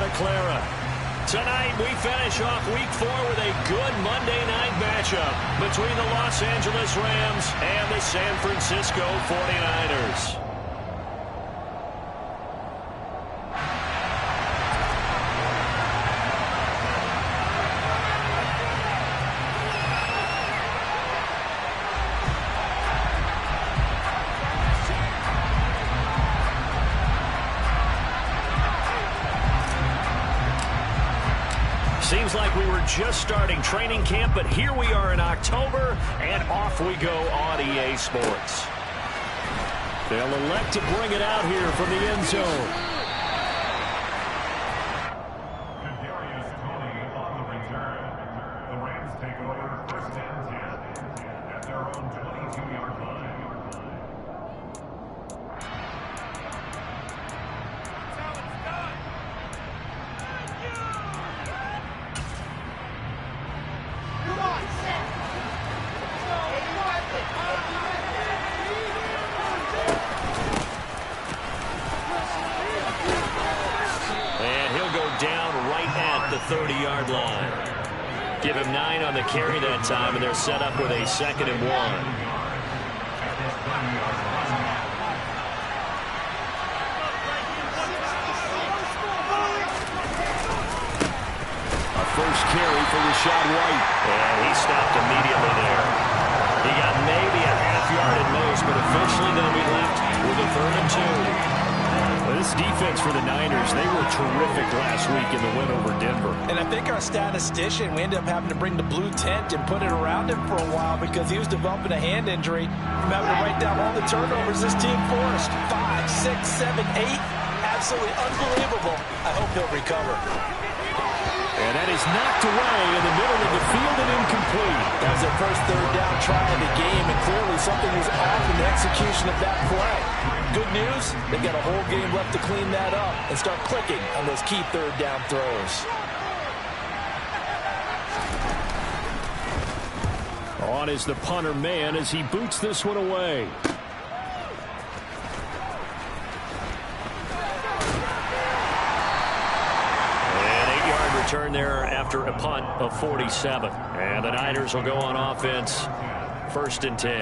Santa Clara. Tonight, we finish off Week 4 with a good Monday night matchup between the Los Angeles Rams and the San Francisco 49ers. Seems like we were just starting training camp, but here we are in October, and off we go on EA Sports. They'll elect to bring it out here from the end zone. On the return. The Rams take over first and 10 at their own 22-yard line. The 30-yard line. Give him 9 on the carry that time, and they're set up with a 2nd and 1. A first carry for Rashad White. And he stopped immediately there. He got maybe a half yard at most, but officially they'll be left with a 3rd and 2. This defense for the Niners, they were terrific last week in the win over Denver. And I think our statistician, we ended up having to bring the blue tent and put it around him for a while because he was developing a hand injury from having to write down all the turnovers this team forced. 5, 6, 7, 8. Absolutely unbelievable. I hope he'll recover. And that is knocked away in the middle of the field and incomplete. That was their first 3rd down try of the game, and clearly something was off in the execution of that play. Good news, they've got a whole game left to clean that up and start clicking on those key 3rd down throws. On is the punter man as he boots this one away. Return there after a punt of 47. And the Niners will go on offense, 1st and 10.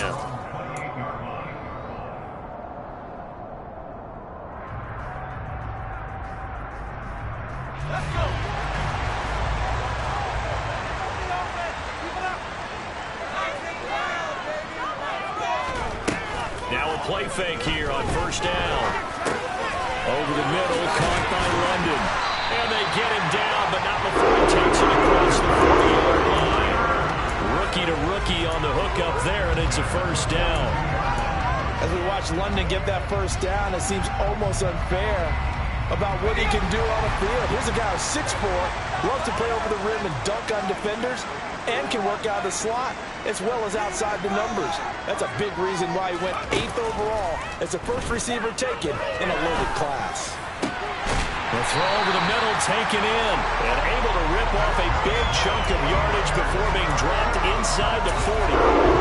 Now a play fake here on 1st down. Over the middle, caught by London. And they get him down, but not before he takes it across the 40-yard line. Rookie to rookie on the hook up there, and it's a 1st down. As we watch London get that 1st down, it seems almost unfair about what he can do on the field. Here's a guy who's 6'4", loves to play over the rim and dunk on defenders, and can work out of the slot as well as outside the numbers. That's a big reason why he went 8th overall as the first receiver taken in a loaded class. The throw over the middle taken in and able to rip off a big chunk of yardage before being dropped inside the 40.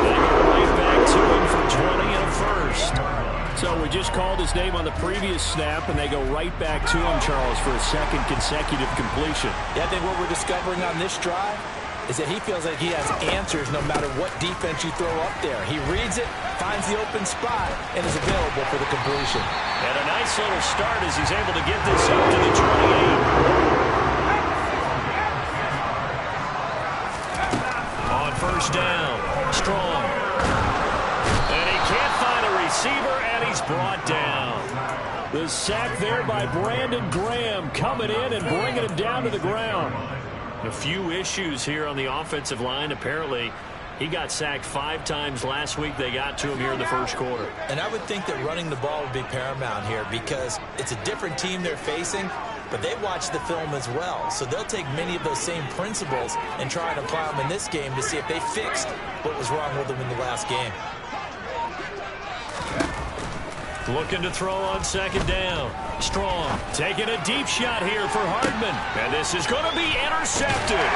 They go right back to him for 20 and a 1st. So we just called his name on the previous snap, and they go right back to him, Charles, for a 2nd consecutive completion. Yeah, I think what we're discovering on this drive is that he feels like he has answers no matter what defense you throw up there. He reads it, finds the open spot, and is available for the completion. And a nice little start as he's able to get this up to the 28. On 1st down, Strong. And he can't find a receiver, and he's brought down. The sack there by Brandon Graham coming in and bringing him down to the ground. A few issues here on the offensive line. Apparently, he got sacked 5 times last week. They got to him here in the 1st quarter. And I would think that running the ball would be paramount here because it's a different team they're facing, but they watch the film as well. So they'll take many of those same principles and try and apply them in this game to see if they fixed what was wrong with them in the last game. Looking to throw on 2nd down. Strong taking a deep shot here for Hardman. And this is going to be intercepted.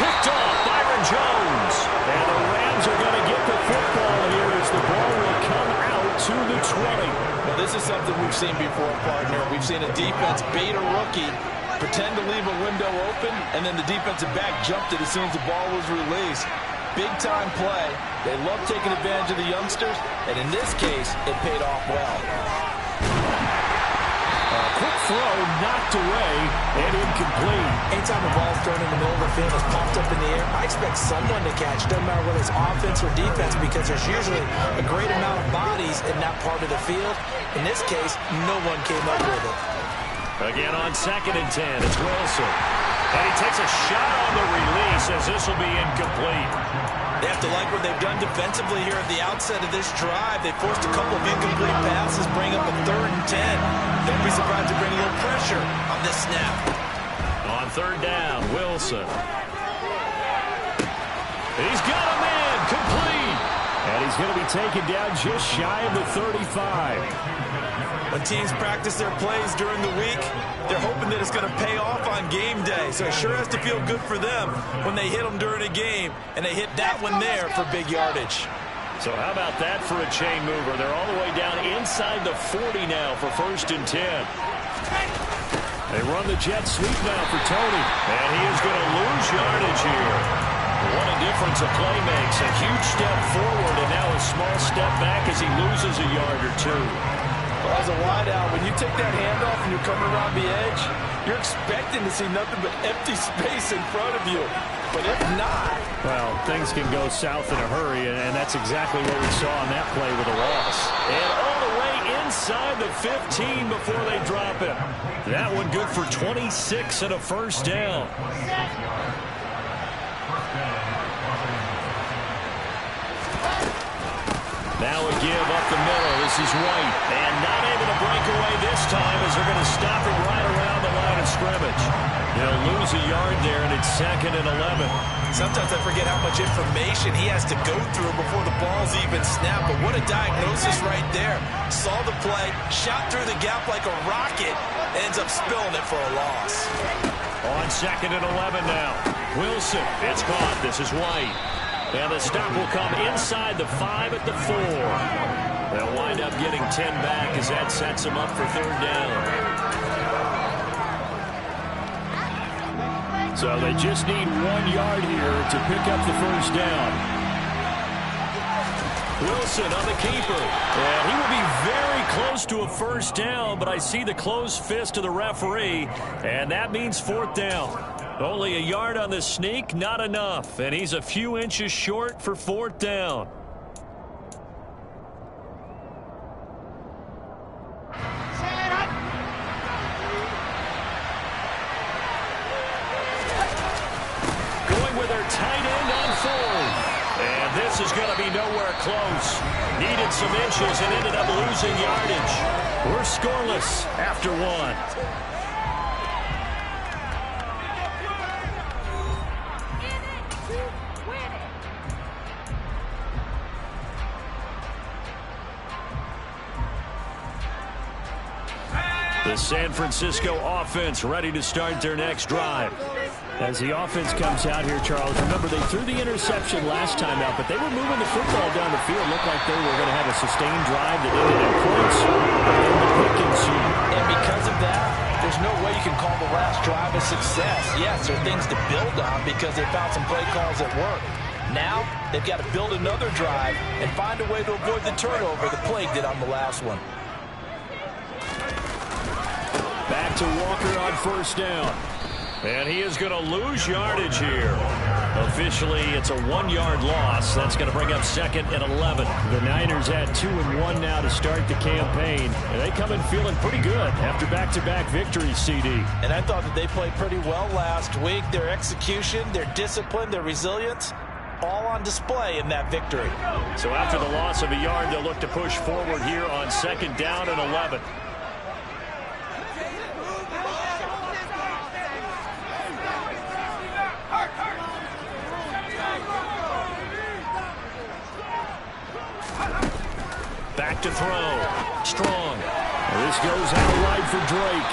Picked off Byron Jones. And the Rams are going to get the football here as the ball will come out to the 20. Now, this is something we've seen before, partner. We've seen a defense beat a rookie Pretend to leave a window open, and then the defensive back jumped it as soon as the ball was released. Big-time play. They love taking advantage of the youngsters, and in this case, it paid off well. Quick throw, knocked away, and incomplete. Anytime the ball is thrown in the middle of the field, it's popped up in the air, I expect someone to catch, doesn't matter whether it's offense or defense, because there's usually a great amount of bodies in that part of the field. In this case, no one came up with it. Again on 2nd and 10, it's Wilson. And he takes a shot on the release as this will be incomplete. They have to like what they've done defensively here at the outset of this drive. They forced a couple of incomplete passes, bring up a 3rd and 10. Don't be surprised to bring a little pressure on this snap. On 3rd down, Wilson. He's got a man, complete. And he's going to be taken down just shy of the 35. When teams practice their plays during the week, they're hoping that it's going to pay off on game day. So it sure has to feel good for them when they hit them during a game, and they hit that one there for big yardage. So how about that for a chain mover? They're all the way down inside the 40 now for 1st and 10. They run the jet sweep now for Tony, and he is going to lose yardage here. What a difference a play makes. A huge step forward, and now a small step back as he loses a yard or two. Well, as a wideout, when you take that handoff and you're coming around the edge, you're expecting to see nothing but empty space in front of you. But if not... Well, things can go south in a hurry, and that's exactly what we saw on that play with a loss. And all the way inside the 15 before they drop it. That one good for 26 and a 1st down. Now a give up the middle. This is White. And not able to break away this time as they're going to stop it right around the line of scrimmage. They'll lose a yard there, and it's 2nd and 11. Sometimes I forget how much information he has to go through before the ball's even snapped. But what a diagnosis right there. Saw the play, shot through the gap like a rocket, ends up spilling it for a loss. On 2nd and 11 now. Wilson, it's caught. This is White. And the stop will come inside the 5 at the 4. They'll wind up getting 10 back as that sets them up for 3rd down. So they just need 1 yard here to pick up the 1st down. Wilson on the keeper. And he will be very close to a 1st down, but I see the closed fist of the referee, and that means 4th down. Only a yard on the sneak, not enough. And he's a few inches short for 4th down. Going with their tight end on 4th. And this is going to be nowhere close. Needed some inches and ended up losing yardage. We're scoreless after 1. The San Francisco offense ready to start their next drive. As the offense comes out here, Charles, remember they threw the interception last time out, but they were moving the football down the field. Looked like they were going to have a sustained drive that ended in points. And the pick ensued. And because of that, there's no way you can call the last drive a success. Yes, there are things to build on because they found some play calls that work. Now, they've got to build another drive and find a way to avoid the turnover the Plague did on the last one. Back to Walker on 1st down. And he is going to lose yardage here. Officially, it's a 1-yard loss. That's going to bring up 2nd and 11. The Niners had 2-1 now to start the campaign. And they come in feeling pretty good after back-to-back victories, CD. And I thought that they played pretty well last week. Their execution, their discipline, their resilience, all on display in that victory. So after the loss of a yard, they'll look to push forward here on 2nd down and 11. Back to throw. Strong. This goes out wide for Drake.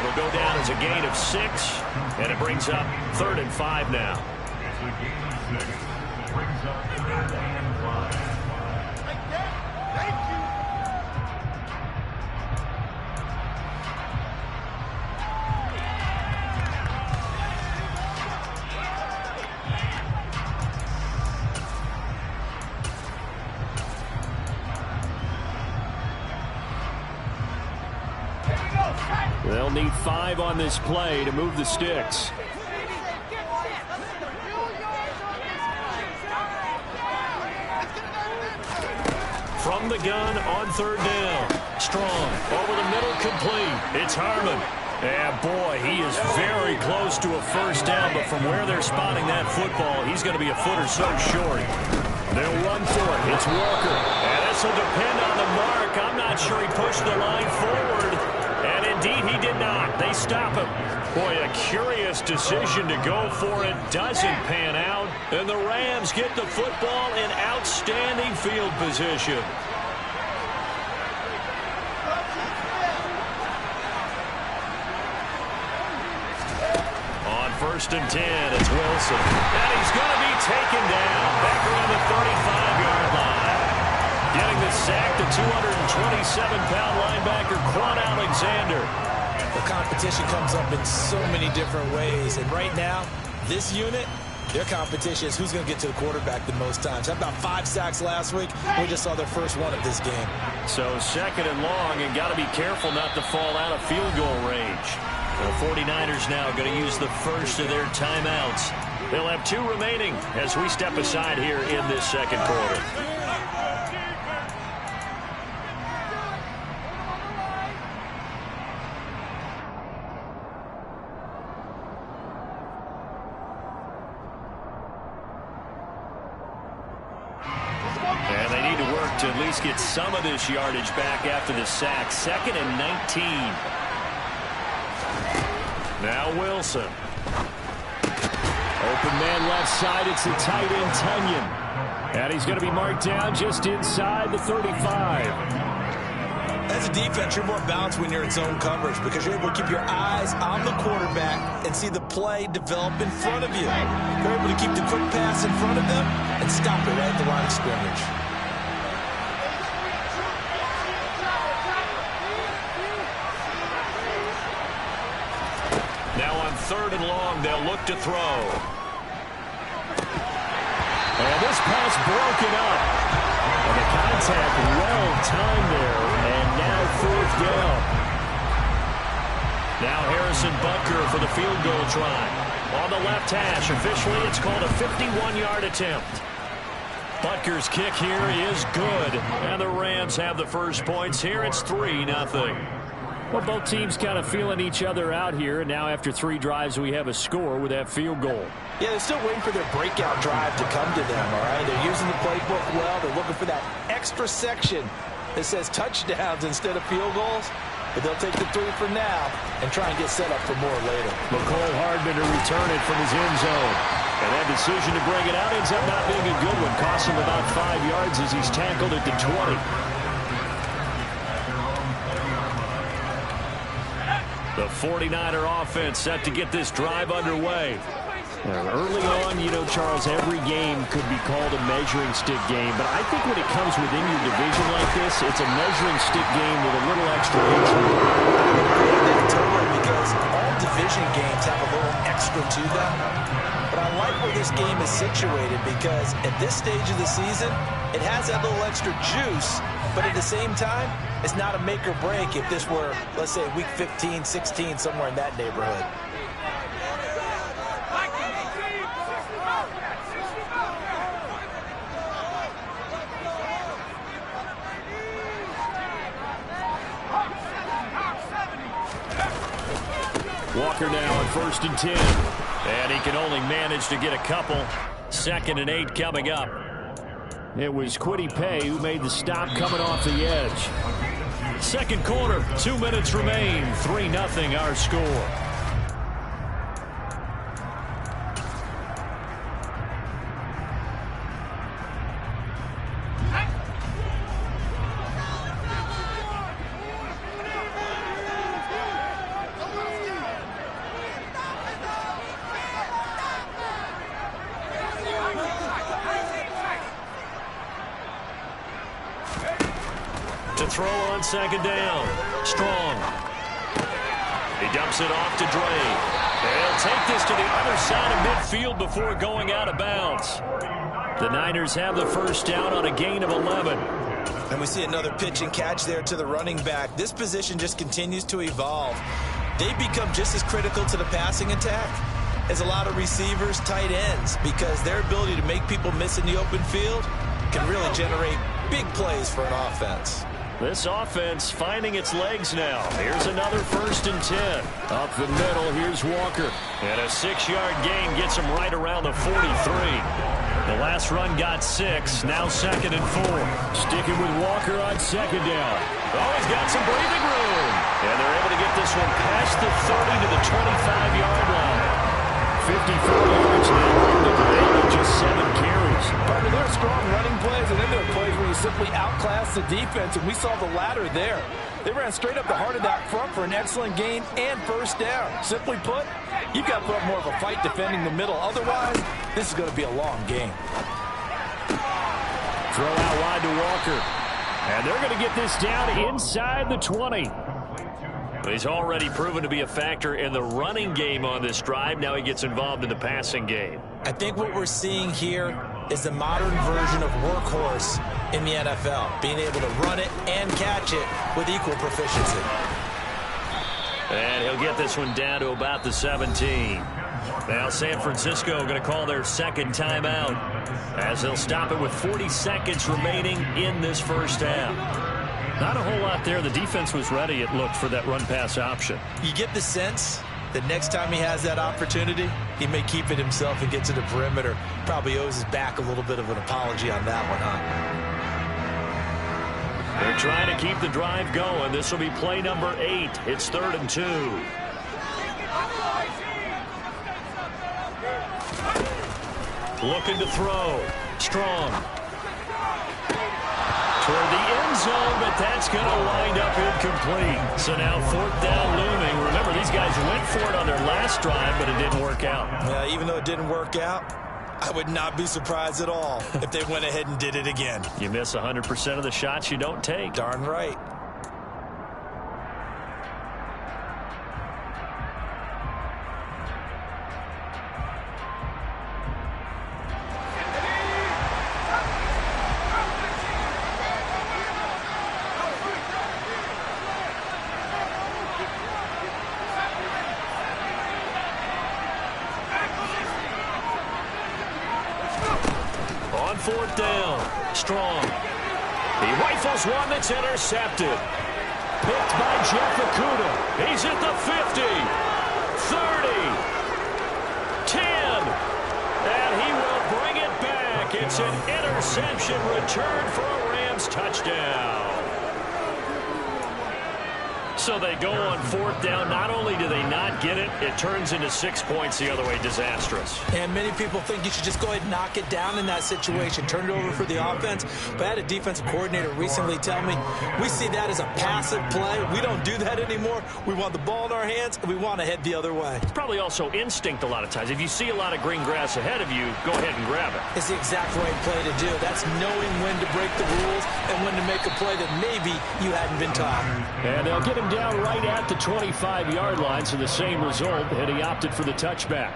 It'll go down as a gain of 6, and it brings up 3rd and 5 now. It's a gain of 6. Brings up 3rd and 5. They'll need 5 on this play to move the sticks. From the gun on 3rd down. Strong. Over the middle, complete. It's Harmon. Yeah, boy, he is very close to a 1st down, but from where they're spotting that football, he's going to be a foot or so short. They'll run for it. It's Walker. And this will depend on the mark. I'm not sure he pushed the line forward. And indeed, he did not. They stop him. Boy, a curious decision to go for it. Doesn't pan out. And the Rams get the football in outstanding field position. On 1st and 10, it's Wilson. And he's going to be taken down back around the 35-yard line. Getting the sack, the 227-pound linebacker, Quan Alexander. The competition comes up in so many different ways. And right now, this unit, their competition is who's going to get to the quarterback the most times. How about 5 sacks last week? We just saw their first one of this game. So 2nd and long, and got to be careful not to fall out of field goal range. The 49ers now going to use the first of their timeouts. They'll have 2 remaining as we step aside here in this 2nd quarter. And they need to work to at least get some of this yardage back after the sack. 2nd and 19. Now Wilson. Open man left side. It's the tight end, Tunyon. And he's going to be marked down just inside the 35. As a defense, you're more balanced when you're in zone coverage because you're able to keep your eyes on the quarterback and see the play develop in front of you. You're able to keep the quick pass in front of them and stop it right at the line of scrimmage. Now on 3rd and long, they'll look to throw. And this pass broken up. And the contact well timed there. And now 4th down. Now Harrison Butker for the field goal try. On the left hash, officially it's called a 51-yard attempt. Butker's kick here is good. And the Rams have the first points here. It's 3-0. Well, both teams kind of feeling each other out here. And now after 3 drives, we have a score with that field goal. Yeah, they're still waiting for their breakout drive to come to them, all right? They're using the playbook well. They're looking for that extra section that says touchdowns instead of field goals. But they'll take the 3 for now and try and get set up for more later. McCole Hardman to return it from his end zone. And that decision to bring it out ends up not being a good one. Costs him about 5 yards as he's tackled at the 20. The 49er offense set to get this drive underway. Early on, you know, Charles, every game could be called a measuring stick game. But I think when it comes within your division like this, it's a measuring stick game with a little extra edge. Totally, because all division games have a little extra to them. But I like where this game is situated because at this stage of the season, it has that little extra juice. But at the same time, it's not a make or break if this were, let's say, week 15, 16, somewhere in that neighborhood. Walker now on 1st and 10. And he can only manage to get a couple. 2nd and 8 coming up. It was Kwity Paye who made the stop coming off the edge. 2nd quarter, 2 minutes remain. 3-0 our score. To throw on 2nd down. Strong. He dumps it off to Dre. They'll take this to the other side of midfield before going out of bounds. The Niners have the first down on a gain of 11. And we see another pitch and catch there to the running back. This position just continues to evolve. they become just as critical to the passing attack as a lot of receivers, tight ends, because their ability to make people miss in the open field can really generate big plays for an offense. This offense finding its legs now. Here's another 1st and 10. Up the middle, here's Walker. And a 6-yard gain gets him right around the 43. The last run got 6, now 2nd and 4. Sticking with Walker on 2nd down. Oh, he's got some breathing room. And they're able to get this one past the 30 to the 25-yard line. 54 yards now, with just 7 carries. Partner, there are strong running plays, and then there are plays where you simply outclass the defense, and we saw the latter there. They ran straight up the heart of that front for an excellent gain and 1st down. Simply put, you've got to put up more of a fight defending the middle. Otherwise, this is going to be a long game. Throw out wide to Walker. And they're going to get this down inside the 20. He's already proven to be a factor in the running game on this drive. Now he gets involved in the passing game. I think what we're seeing here is the modern version of workhorse in the NFL, being able to run it and catch it with equal proficiency. And he'll get this one down to about the 17. Now San Francisco going to call their 2nd timeout as they'll stop it with 40 seconds remaining in this 1st half. Not a whole lot there. The defense was ready, it looked, for that run-pass option. You get the sense that next time he has that opportunity, he may keep it himself and get to the perimeter. Probably owes his back a little bit of an apology on that one, huh? They're trying to keep the drive going. This will be play number 8. It's 3rd and 2. Looking to throw. Strong. Toward the end zone, but that's going to wind up incomplete. So now 4th down looming. Remember, these guys went for it on their last drive, but it didn't work out. Yeah, even though it didn't work out, I would not be surprised at all if they went ahead and did it again. You miss 100% of the shots you don't take. Darn right. On 4th down, Strong. He rifles one that's intercepted. Picked by Jeff Okudah. He's at the 50, 30, 10, and he will bring it back. It's an interception return for a Rams touchdown. So they go on 4th down. Not only do they not get it, it turns into 6 points the other way. Disastrous. And many people think you should just go ahead and knock it down in that situation. Turn it over for the offense. But I had a defensive coordinator recently tell me, we see that as a passive play. We don't do that anymore. We want the ball in our hands, and we want to head the other way. It's probably also instinct a lot of times. If you see a lot of green grass ahead of you, go ahead and grab it. It's the exact right play to do. That's knowing when to break the rules and when to make a play that maybe you hadn't been taught. And they'll get him down right at the 25-yard line, so the same result, and he opted for the touchback.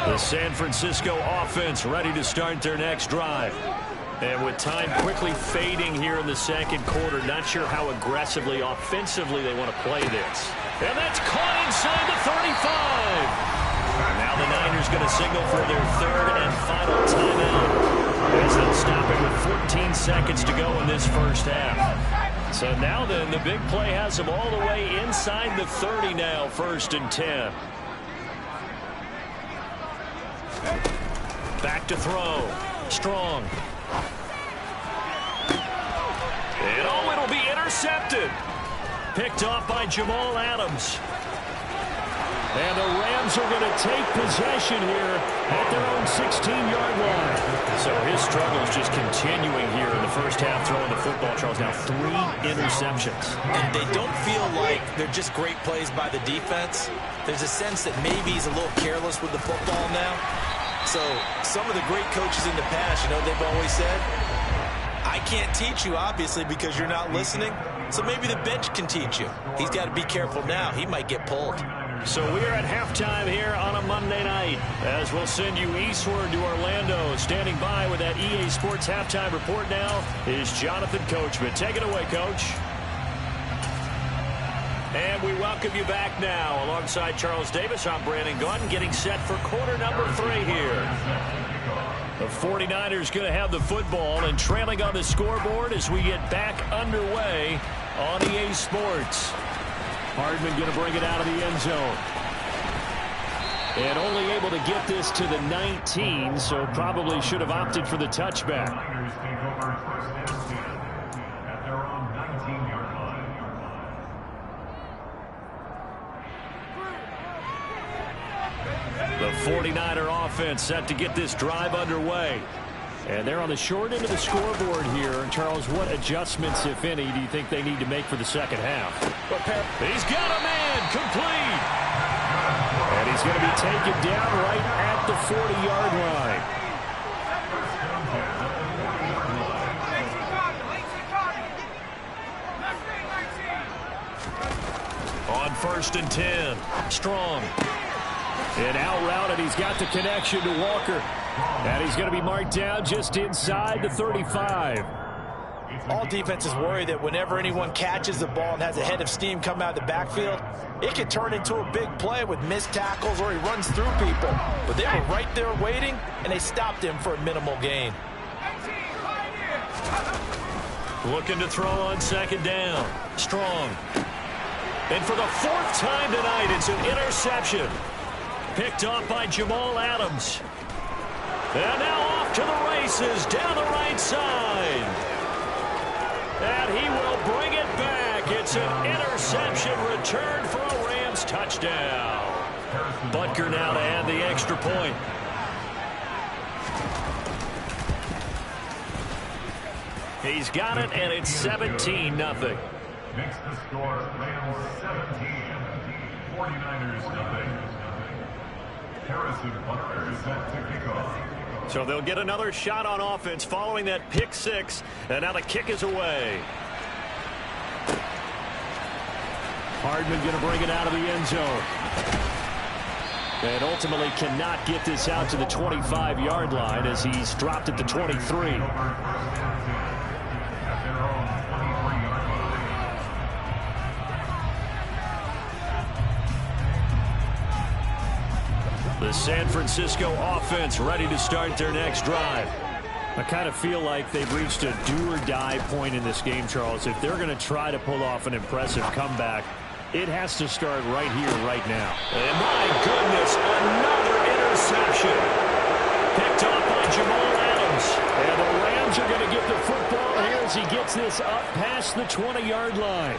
The San Francisco offense ready to start their next drive. And with time quickly fading here in the 2nd quarter, not sure how aggressively, offensively they want to play this. And that's caught inside the 35. Now the Niners going to signal for their 3rd and final timeout as they'll stop it with 14 seconds to go in this 1st half. So now then, the big play has them all the way inside the 30 now, 1st and 10. Back to throw. Strong. And oh, it'll be intercepted. Picked off by Jamal Adams. And the Rams are going to take possession here at their own 16-yard line. So his struggles just continuing here in the 1st half throwing the football. Charles, now 3 interceptions. And they don't feel like they're just great plays by the defense. There's a sense that maybe he's a little careless with the football now. So some of the great coaches in the past, you know, they've always said, I can't teach you, obviously, because you're not listening. So maybe the bench can teach you. He's got to be careful now. He might get pulled. So we are at halftime here on a Monday night as we'll send you eastward to Orlando. Standing by with that EA Sports halftime report now is Jonathan Coachman. Take it away, Coach. And we welcome you back now. Alongside Charles Davis, I'm Brandon Gaudin, getting set for quarter number 3 here. The 49ers going to have the football and trailing on the scoreboard as we get back underway on EA Sports. Hardman going to bring it out of the end zone. And only able to get this to the 19, so probably should have opted for the touchback. The 49er offense set to get this drive underway. And they're on the short end of the scoreboard here. Charles, what adjustments, if any, do you think they need to make for the second half? He's got a man complete. And he's going to be taken down right at the 40-yard line. On 1st and 10, Strong. And out route, and he's got the connection to Walker. And he's going to be marked down just inside the 35. All defenses worry that whenever anyone catches the ball and has a head of steam come out of the backfield, it can turn into a big play with missed tackles or he runs through people. But they were right there waiting, and they stopped him for a minimal gain. Looking to throw on 2nd down. Strong. And for the 4th time tonight, it's an interception. Picked off by Jamal Adams. And now off to the races down the right side. And he will bring it back. It's an interception return for a Rams touchdown. Butker now to add the extra point. He's got it, and it's 17-0. Makes the score Rams 17, 49ers 0. Harrison Butker is set to kick off. So they'll get another shot on offense following that pick 6, and now the kick is away. Hardman going to bring it out of the end zone. And ultimately cannot get this out to the 25-yard line as he's dropped at the 23. The San Francisco offense ready to start their next drive. I kind of feel like they've reached a do-or-die point in this game, Charles. If they're going to try to pull off an impressive comeback, it has to start right here, right now. And my goodness, another interception. Picked off by Jamal Adams. And the Rams are going to get the football here as he gets this up past the 20-yard line.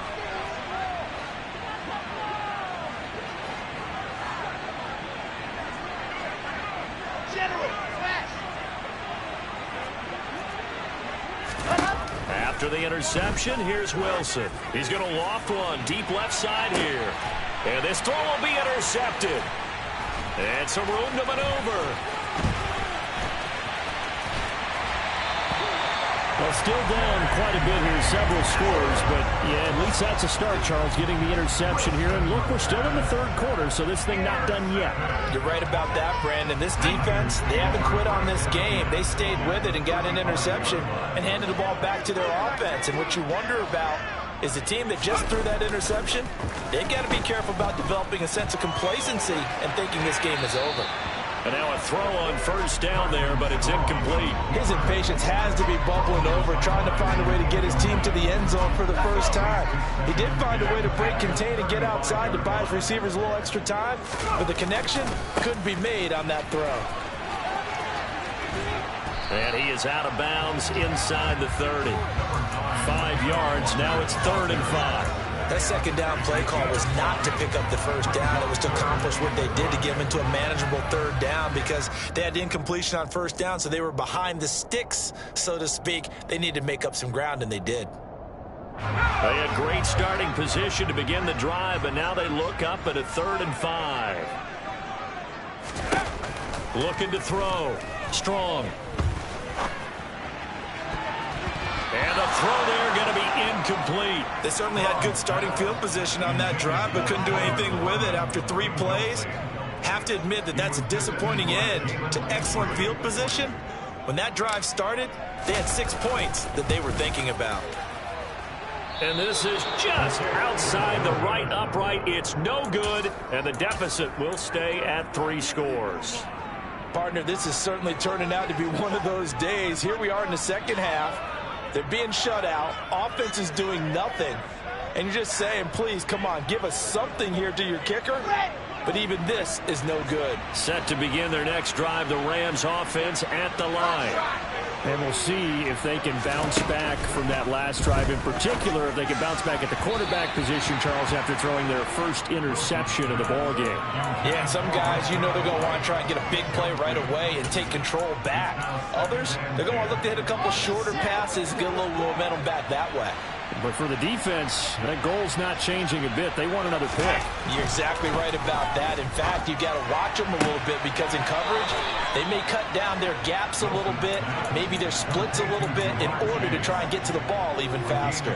After the interception, here's Wilson. He's going to loft one deep left side here. And this throw will be intercepted. And some room to maneuver. Well, still down quite a bit here, several scores, but yeah, at least that's a start, Charles, getting the interception here. And look, we're still in the 3rd quarter, so this thing not done yet. You're right about that, Brandon. This defense, they haven't quit on this game. They stayed with it and got an interception and handed the ball back to their offense. And what you wonder about is the team that just threw that interception, they've got to be careful about developing a sense of complacency and thinking this game is over. And now a throw on 1st down there, but it's incomplete. His impatience has to be bubbling over, trying to find a way to get his team to the end zone for the first time. He did find a way to break contain and get outside to buy his receivers a little extra time, but the connection couldn't be made on that throw. And he is out of bounds inside the 30. 5 yards, now it's 3rd and 5. That 2nd down play call was not to pick up the 1st down. It was to accomplish what they did to get them into a manageable 3rd down because they had incompletion on 1st down, so they were behind the sticks, so to speak. They needed to make up some ground, and they did. They had great starting position to begin the drive, but now they look up at a 3rd and 5. Looking to throw. Strong. And the throw there going to be incomplete. incomplete. They certainly had good starting field position on that drive, but couldn't do anything with it after 3 plays. Have to admit that that's a disappointing end to excellent field position. When that drive started, they had 6 points that they were thinking about. And this is just outside the right upright. It's no good, and the deficit will stay at 3 scores. Partner, this is certainly turning out to be one of those days. Here we are in the second half. They're being shut out. Offense is doing nothing. And you're just saying, please, come on, give us something here to your kicker. But even this is no good. Set to begin their next drive, the Rams offense at the line. And we'll see if they can bounce back from that last drive. In particular, if they can bounce back at the quarterback position, Charles, after throwing their first interception of the ballgame. Yeah, some guys, you know they're going to want to try and get a big play right away and take control back. Others, they're going to look to hit a couple shorter passes and get a little momentum back that way. But for the defense, that goal's not changing a bit. They want another pick. You're exactly right about that. In fact, you've got to watch them a little bit because in coverage, they may cut down their gaps a little bit, maybe their splits a little bit in order to try and get to the ball even faster.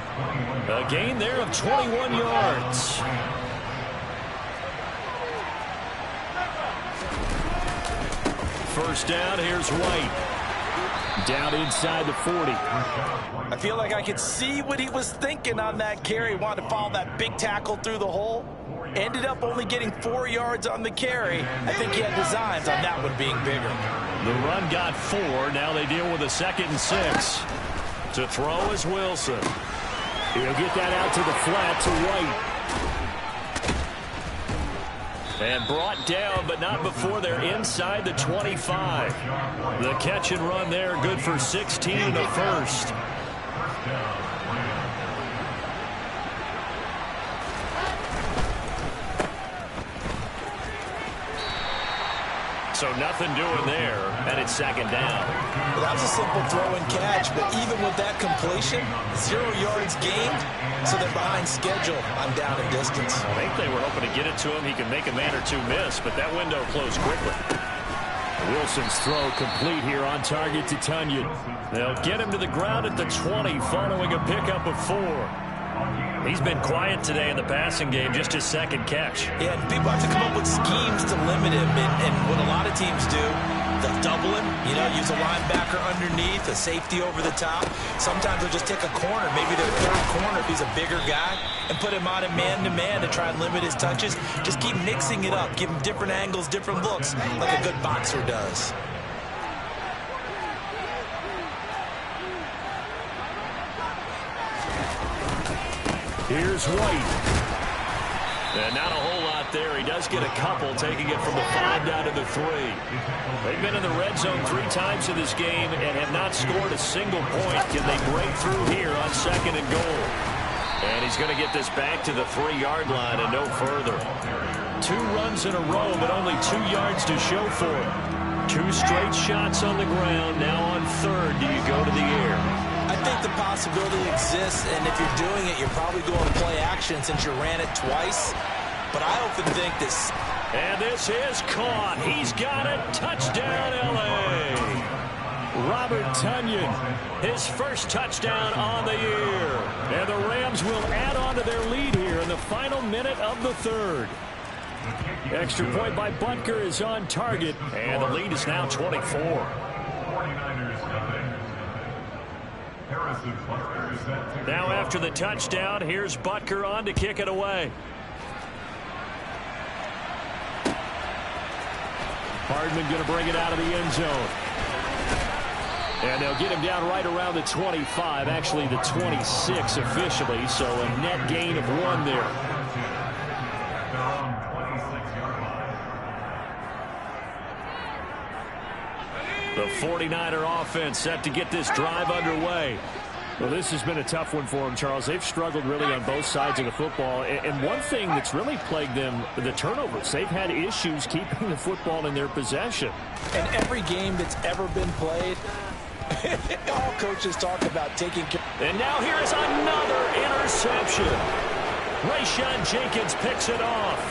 A gain there of 21 yards. First down, here's White. Down inside the 40. I feel like I could see what he was thinking on that carry. Wanted to follow that big tackle through the hole. Ended up only getting 4 yards on the carry. I think he had designs on that one being bigger. The run got 4. Now they deal with a 2nd and 6. To throw is Wilson. He'll get that out to the flat to White. And brought down, but not before they're inside the 25. The catch and run there, good for 16 in the first. So nothing doing there, and it's 2nd down. Well, that was a simple throw and catch, but even with that completion, 0 yards gained, so they're behind schedule on down and distance. I think they were hoping to get it to him. He could make a man or two miss, but that window closed quickly. Wilson's throw complete here on target to Tunyon. They'll get him to the ground at the 20 following a pickup of 4. He's been quiet today in the passing game, just his 2nd catch. Yeah, and people have to come up with schemes to limit him, and what a lot of teams do, they'll double him, you know, use a linebacker underneath, a safety over the top. Sometimes they'll just take a corner, maybe their 3rd corner if he's a bigger guy, and put him on a man-to-man to try and limit his touches. Just keep mixing it up, give him different angles, different looks, like a good boxer does. Here's White. And not a whole lot there. He does get a couple, taking it from the 5 down to the 3. They've been in the red zone 3 times in this game and have not scored a single point. Can they break through here on 2nd and goal? And he's going to get this back to the 3-yard line and no further. 2 runs in a row, but only 2 yards to show for it. 2 straight shots on the ground. Now on 3rd, do you go to the air? I think the possibility exists, and if you're doing it, you're probably going to play action since you ran it twice. But I often think this... And this is caught. He's got it. Touchdown, L.A. Robert Tunyon, his first touchdown on the year. And the Rams will add on to their lead here in the final minute of the 3rd. Extra point by Butker is on target, and the lead is now 24. Now after the touchdown, here's Butker on to kick it away. Hardman going to bring it out of the end zone. And they'll get him down right around the 25, actually the 26 officially, so a net gain of 1 there. The 49er offense set to get this drive underway. Well, this has been a tough one for them, Charles. They've struggled really on both sides of the football. And one thing that's really plagued them, the turnovers. They've had issues keeping the football in their possession. And every game that's ever been played, all coaches talk about taking care. And now here is another interception. Rayshawn Jenkins picks it off.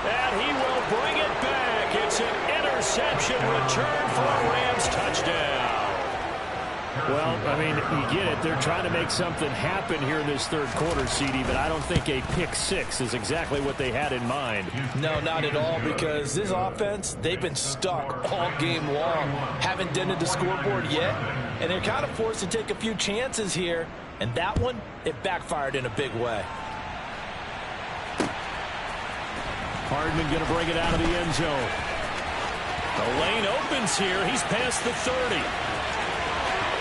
And he will bring it back. It's an interception return for a Rams touchdown. Well, I mean, you get it. They're trying to make something happen here in this third quarter, CD, but I don't think a pick six is exactly what they had in mind. No, not at all, because this offense, they've been stuck all game long. Haven't dented the scoreboard yet, and they're kind of forced to take a few chances here, and that one, it backfired in a big way. Hardman going to bring it out of the end zone. The lane opens here. He's past the 30.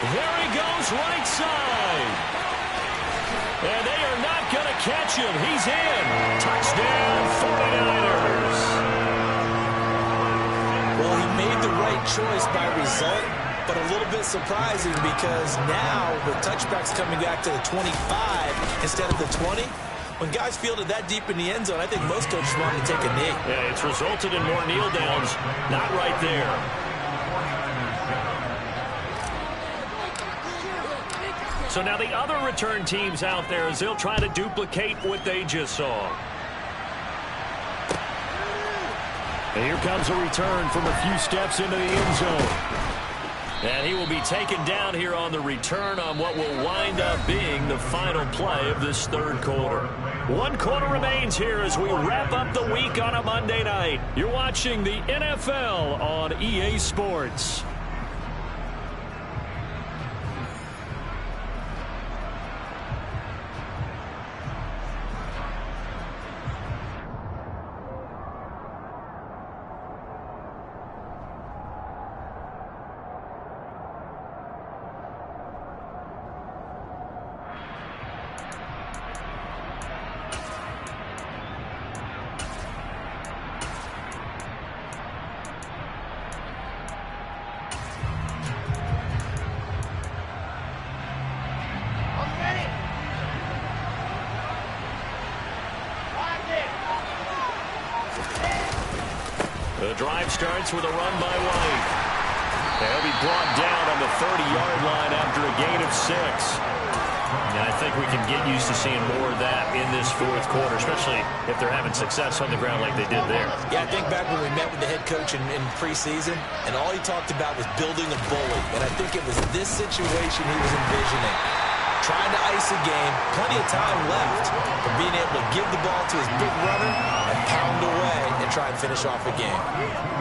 There he goes, right side. And they are not going to catch him. He's in. Touchdown, 49ers. Well, he made the right choice by result, but a little bit surprising because now the touchback's coming back to the 25 instead of the 20. When guys fielded that deep in the end zone, I think most coaches want to take a knee. Yeah, it's resulted in more kneel downs. Not right there. So now the other return teams out there as they'll try to duplicate what they just saw. And here comes a return from a few steps into the end zone. And he will be taken down here on the return on what will wind up being the final play of this third quarter. 1 quarter remains here as we wrap up the week on a Monday night. You're watching the NFL on EA Sports. The drive starts with a run by White. They'll be brought down on the 30-yard line after a gain of 6. And I think we can get used to seeing more of that in this fourth quarter, especially if they're having success on the ground like they did there. Yeah, I think back when we met with the head coach in preseason, and all he talked about was building a bully. And I think it was this situation he was envisioning. Trying to ice a game, plenty of time left, but being able to give the ball to his big runner and pound away and try and finish off a game.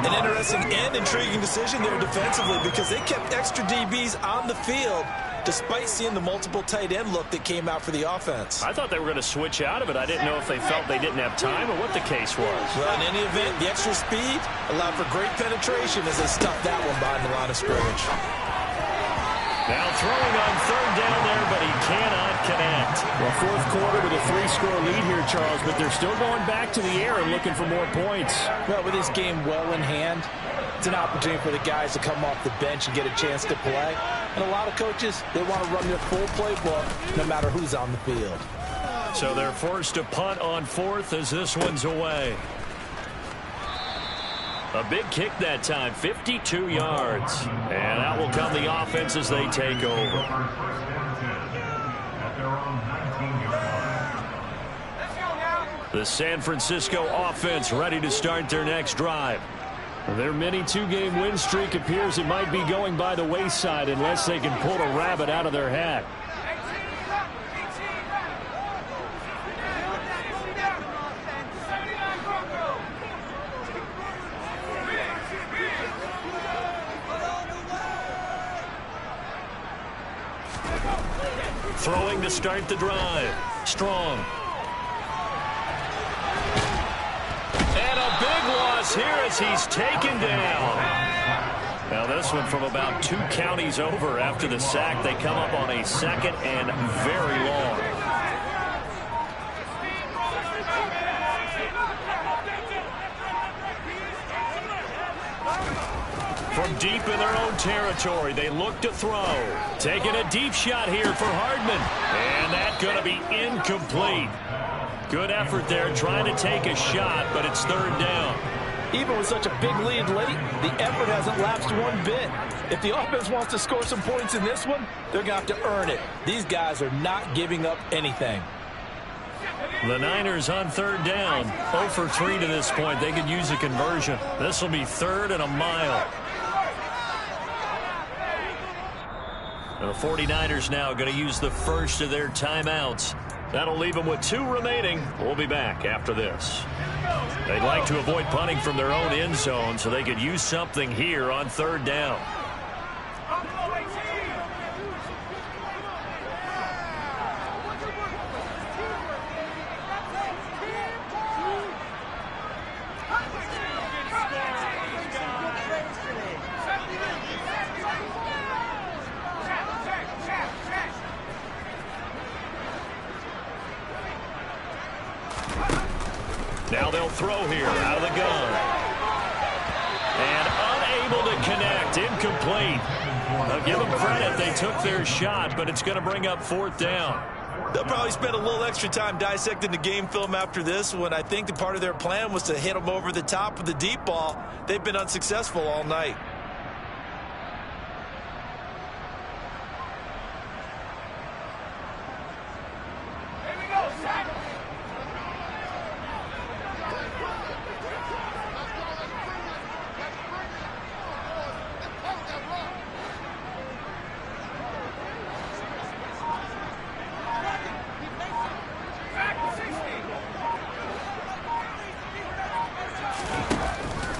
An interesting and intriguing decision there defensively because they kept extra DBs on the field despite seeing the multiple tight end look that came out for the offense. I thought they were going to switch out of it. I didn't know if they felt they didn't have time or what the case was. Well, in any event, the extra speed allowed for great penetration as they stuffed that one behind the line of scrimmage. Now throwing on third down there, but he cannot connect. Well, fourth quarter with a 3-score lead here, Charles, but they're still going back to the air and looking for more points. Well, with this game well in hand, it's an opportunity for the guys to come off the bench and get a chance to play. And a lot of coaches, they want to run their full playbook no matter who's on the field. So they're forced to punt on fourth as this one's away. A big kick that time, 52 yards. And out will come the offense as they take over. The San Francisco offense ready to start their next drive. Their mini 2-game win streak appears it might be going by the wayside unless they can pull a rabbit out of their hat. Throwing to start the drive. Strong. And a big loss here as he's taken down. Now this one from about 2 counties over after the sack. They come up on a 2nd and very long. From deep in their own territory, they look to throw. Taking a deep shot here for Hardman. And that's going to be incomplete. Good effort there trying to take a shot, but it's third down. Even with such a big lead late, the effort hasn't lapsed one bit. If the offense wants to score some points in this one, they're going to have to earn it. These guys are not giving up anything. The Niners on third down. 0 for 3 to this point. They could use a conversion. This will be 3rd and a mile. The 49ers now going to use the first of their timeouts. That'll leave them with 2 remaining. We'll be back after this. They'd like to avoid punting from their own end zone so they could use something here on 3rd down. Now they'll throw here out of the gun. And unable to connect. Incomplete. I'll give them credit. They took their shot, but it's going to bring up 4th down. They'll probably spend a little extra time dissecting the game film after this one. I think the part of their plan was to hit them over the top with the deep ball. They've been unsuccessful all night.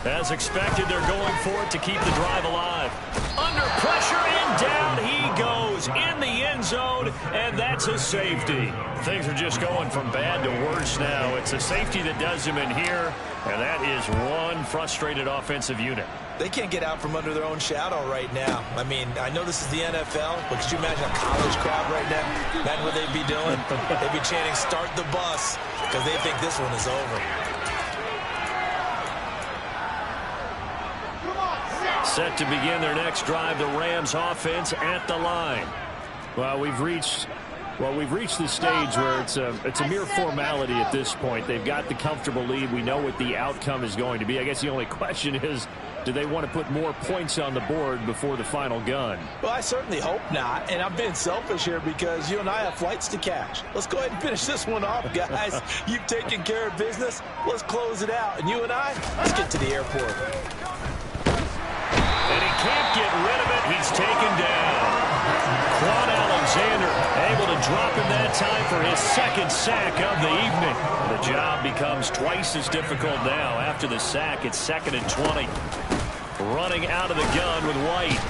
As expected, they're going for it to keep the drive alive. Under pressure and down he goes in the end zone, and that's a safety. Things are just going from bad to worse now. It's a safety that does him in here, and that is one frustrated offensive unit. They can't get out from under their own shadow right now. I mean, I know this is the NFL, but could you imagine a college crowd right now? Imagine what they'd be doing. They'd be chanting, "Start the bus," because they think this one is over. Set to begin their next drive, the Rams offense at the line. Well, we've reached the stage where it's a mere formality at this point. They've got the comfortable lead. We know what the outcome is going to be. I guess the only question is, do they want to put more points on the board before the final gun? Well, I certainly hope not, and I'm being selfish here because you and I have flights to catch. Let's go ahead and finish this one off, guys. You've taken care of business. Let's close it out, and you and I, let's get to the airport. And he can't get rid of it. He's taken down. Quan Alexander able to drop him that time for his 2nd sack of the evening. The job becomes twice as difficult now. After the sack, it's 2nd and 20. Running out of the gun with White.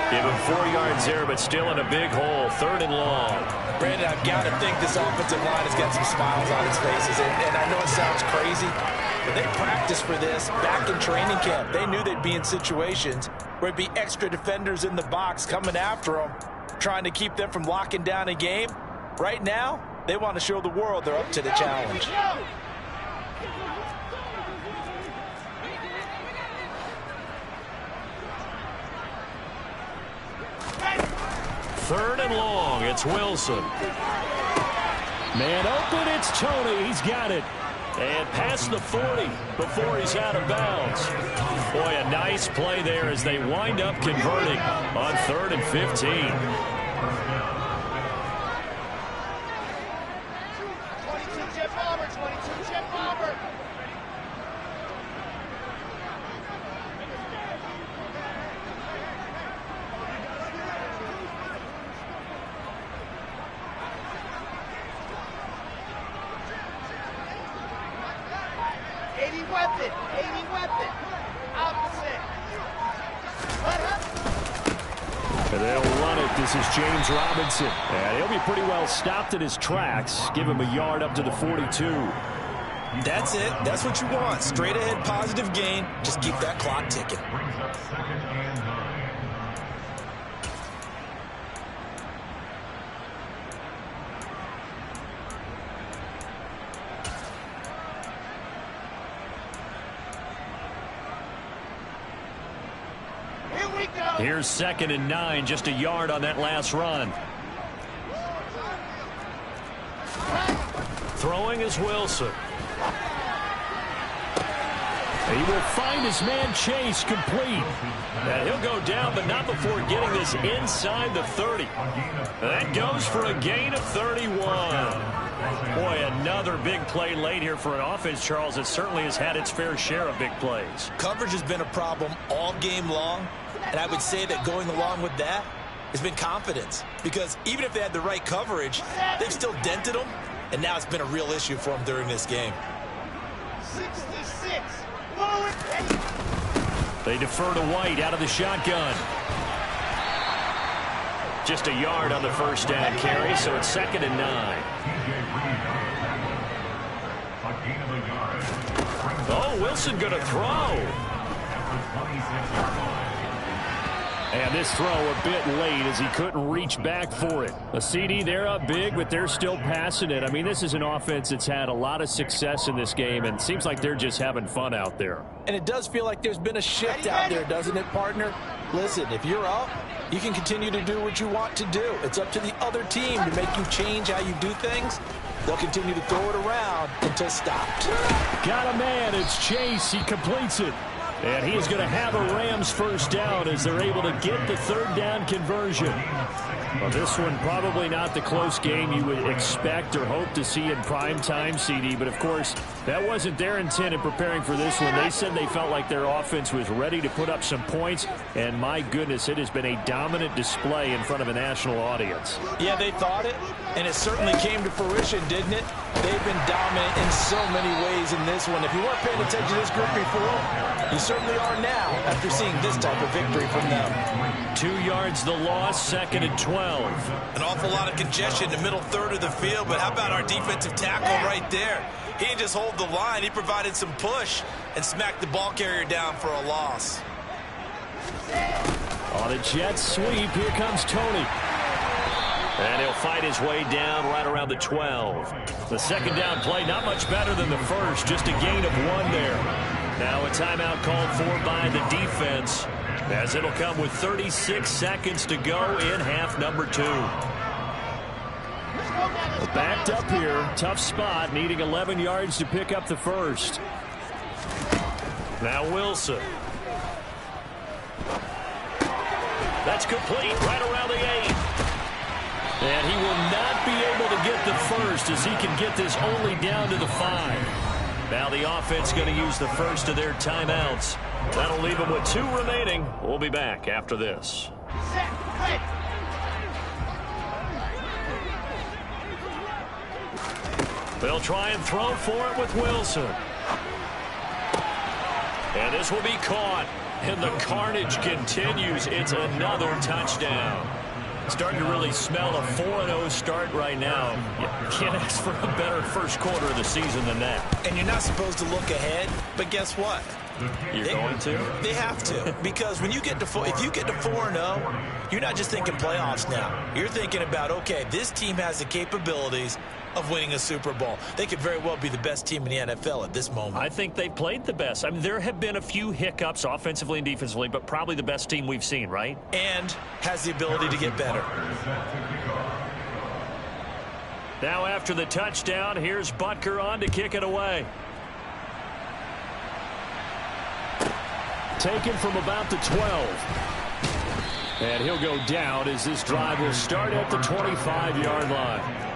Give him 4 yards there, but still in a big hole. 3rd and long. Brandon, I've got to think this offensive line has got some smiles on its faces, and I know it sounds crazy, but they practiced for this back in training camp. They knew they'd be in situations where it'd be extra defenders in the box coming after them, trying to keep them from locking down a game. Right now, they want to show the world they're up to the challenge. Third and long. It's Wilson. Man open. It's Tony. He's got it. And past the 40 before he's out of bounds. Boy, a nice play there as they wind up converting on 3rd and 15. 22 jet bomber. Weapon. Opposite. And they'll run it. This is James Robinson. And he'll be pretty well stopped in his tracks. Give him a yard up to the 42. That's it. That's what you want. Straight ahead positive gain. Just keep that clock ticking. Brings up 2nd and 9. Here's 2nd and 9, just a yard on that last run. Throwing is Wilson. He will find his man Chase complete. And he'll go down, but not before getting this inside the 30. That goes for a gain of 31. Boy, another big play late here for an offense, Charles, that certainly has had its fair share of big plays. Coverage has been a problem all game long. And I would say that going along with that has been confidence. Because even if they had the right coverage, they've still dented them. And now it's been a real issue for them during this game. 66. Forward. They defer to White out of the shotgun. Just a yard on the first down carry, so it's 2nd and 9. Oh, Wilson going to throw. And this throw a bit late as he couldn't reach back for it. A CD, they're up big, but they're still passing it. I mean, this is an offense that's had a lot of success in this game, and it seems like they're just having fun out there. And it does feel like there's been a shift out there, doesn't it, partner? Listen, if you're up, you can continue to do what you want to do. It's up to the other team to make you change how you do things. They'll continue to throw it around until stopped. Got a man. It's Chase. He completes it. And he is going to have a Rams first down as they're able to get the 3rd down conversion. Well, this one probably not the close game you would expect or hope to see in prime time, CD. But, of course, that wasn't their intent in preparing for this one. They said they felt like their offense was ready to put up some points. And, my goodness, it has been a dominant display in front of a national audience. Yeah, they thought it, and it certainly came to fruition, didn't it? They've been dominant in so many ways in this one. If you weren't paying attention to this group before, you certainly are now after seeing this type of victory from them. 2 yards the loss, 2nd and 12. An awful lot of congestion in the middle third of the field, but how about our defensive tackle right there? He didn't just hold the line, he provided some push and smacked the ball carrier down for a loss. On a jet sweep, here comes Tony. And he'll fight his way down right around the 12. The 2nd down play, not much better than the first, just a gain of 1 there. Now a timeout called for by the defense, as it'll come with 36 seconds to go in half number 2. Backed up here, tough spot, needing 11 yards to pick up the first. Now Wilson. That's complete, right around the 8. And he will not be able to get the first as he can get this only down to the 5. Now the offense going to use the first of their timeouts. That'll leave them with 2 remaining. We'll be back after this. They'll try and throw for it with Wilson. And this will be caught. And the carnage continues. It's another touchdown. Starting to really smell a 4-0 start right now. You can't ask for a better first quarter of the season than that. And you're not supposed to look ahead, but guess what? You're going to? They have to, because when you get to if you get to 4-0, you're not just thinking playoffs now. You're thinking about, okay, this team has the capabilities of winning a Super Bowl. They could very well be the best team in the NFL at this moment. I think they played the best. I mean, there have been a few hiccups offensively and defensively, but probably the best team we've seen, right? And has the ability to get better. Now after the touchdown, here's Butker on to kick it away. Taken from about the 12. And he'll go down as this drive will start at the 25-yard line.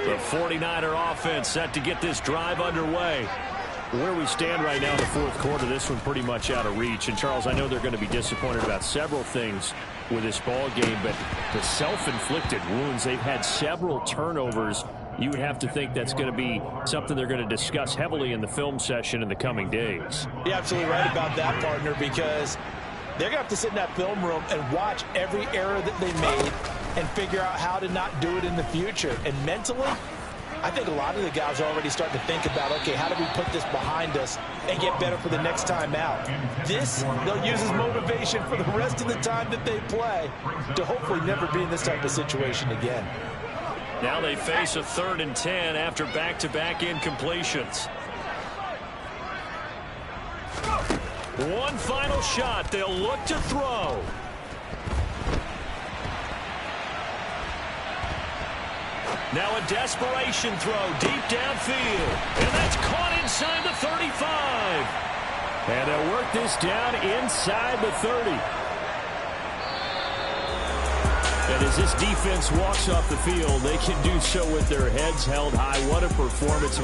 The 49er offense set to get this drive underway. Where we stand right now in the fourth quarter, this one pretty much out of reach. And, Charles, I know they're going to be disappointed about several things with this ball game, but the self-inflicted wounds, they've had several turnovers. You would have to think that's going to be something they're going to discuss heavily in the film session in the coming days. You're absolutely right about that, partner, because they're going to have to sit in that film room and watch every error that they made and figure out how to not do it in the future. And mentally, I think a lot of the guys are already starting to think about, okay, how do we put this behind us and get better for the next time out? This, they'll use as motivation for the rest of the time that they play to hopefully never be in this type of situation again. Now they face a 3rd and 10 after back-to-back incompletions. One final shot. They'll look to throw. Now a desperation throw deep downfield. And that's caught inside the 35. And they'll work this down inside the 30. And as this defense walks off the field, they can do so with their heads held high. What a performance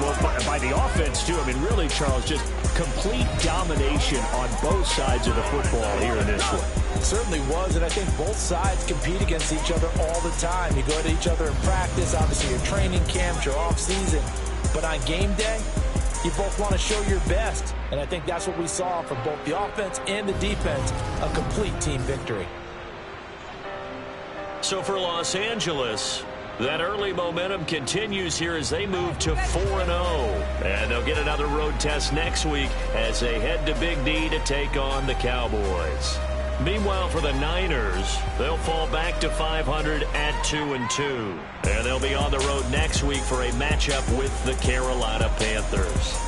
by the offense, too. I mean, really, Charles, just complete domination on both sides of the football here in this one. It certainly was, and I think both sides compete against each other all the time. You go at each other in practice, obviously your training camps, your off-season. But on game day, you both want to show your best. And I think that's what we saw from both the offense and the defense, a complete team victory. So for Los Angeles, that early momentum continues here as they move to 4-0. And they'll get another road test next week as they head to Big D to take on the Cowboys. Meanwhile, for the Niners, they'll fall back to 500 at 2-2. And they'll be on the road next week for a matchup with the Carolina Panthers.